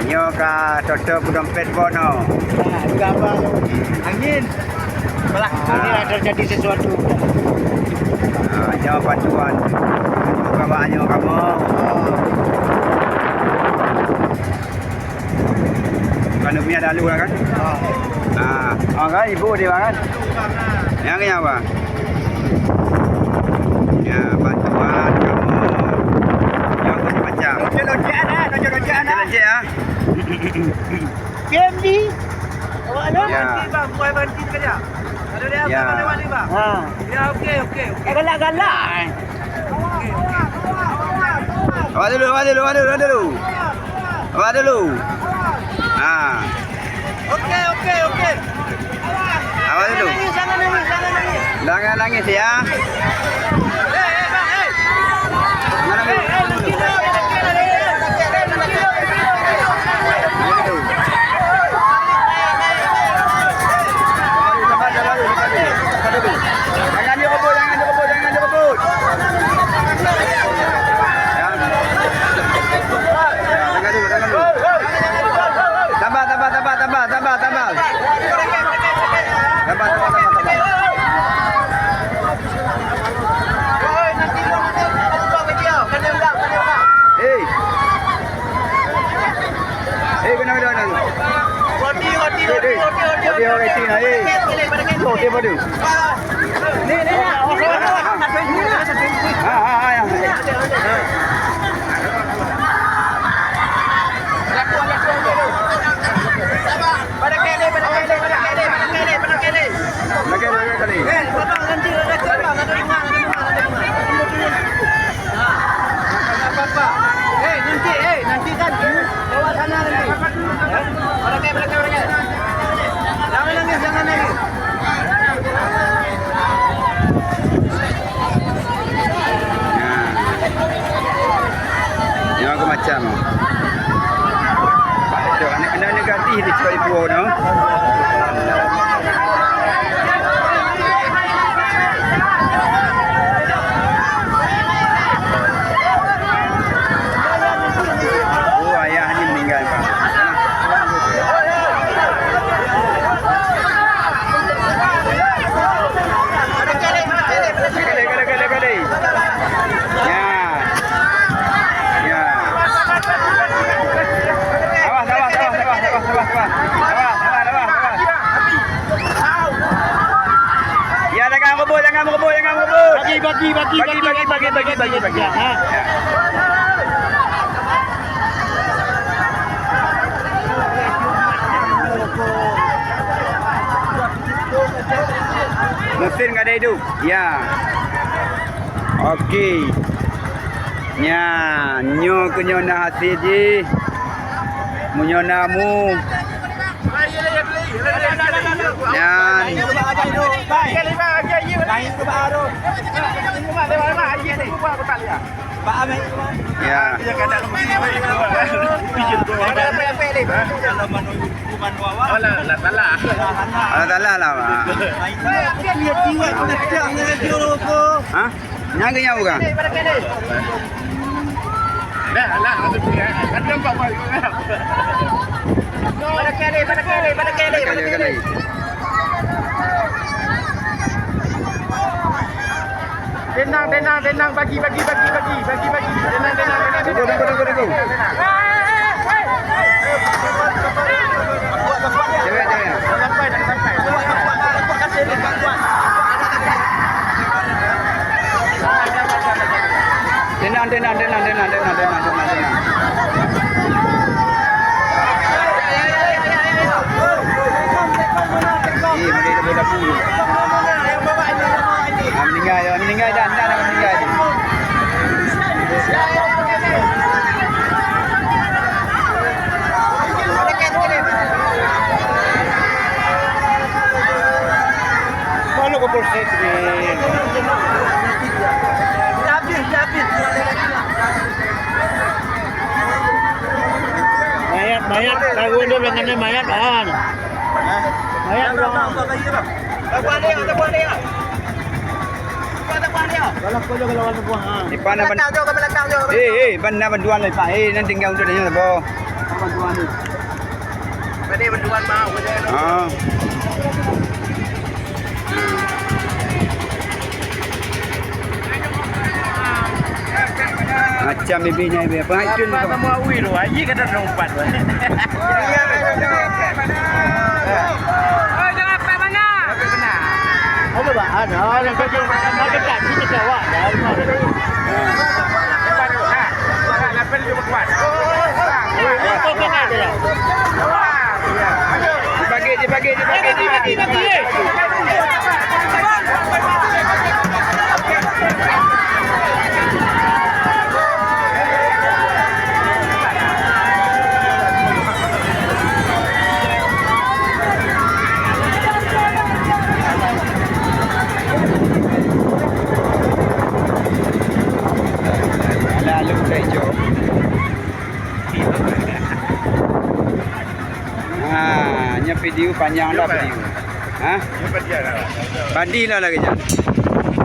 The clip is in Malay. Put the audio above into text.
nyo ka tutup dompet bono. Juga apa? Angin. Belah ini ada terjadi sesuatu. Nyo bantuan. Kawanyo kamu. Kan punya dalu lah kan? Kan ibu dia kan? Yang ni apa? Ya, bantuan kamu. Yang macam-macam. Lojek dah, lojek ah. Game ni. Awak ada? Ya. Bang, buat berhenti sekejap. Ada dia Ya. apa lewat ni bang? Ya, okey. Galak-galak. Awak dulu. Awak dulu. Okey. Awak dulu. Jangan nangis. Jangan nangis ya. Bang, Jangan nangis. Jangan direbut. Jangan dulu. Tambah. Kena. Roti. Nanti kan bawa sana nanti. Berakai. Jangan nangis. Yang aku macam. Anak ganti di cepat ibu no. Ayah ni meninggal Pak. Kali. Ya. Sabar. Ya, jangan rebut. Bagi. Ha. Mesin kada hidup. Ya. Okey. Nya, nyo kenyona hasil ji. Munyonamu. Yan. Ya. Alah lah. Hah? Nyaga nyawa kan? Pada kali. Denang bagi. Tunggu. Denang. Meninggal dah. Kalau kau polsek ni. Mayat, lagu dia belakangnya mayat kan? Mayat dong. Kalau kau jaga lawan buah. Ipan ban. Banda bantuan lah Pak. Nanti tinggal untuk dia apa? bantuan ni. Tadi bantuan mau je. Ah. Macam bibinya ibu apa itu ni? Apa mau awi tu? Haji kata nompat. Oh, jangan apa mana? Apa bah? Ada kerja dekat sini kawak. Lepas dia buat. Dibagi. Lalu hijau. Nya video panjang dah video. Ha? Padi lah lagi jangan.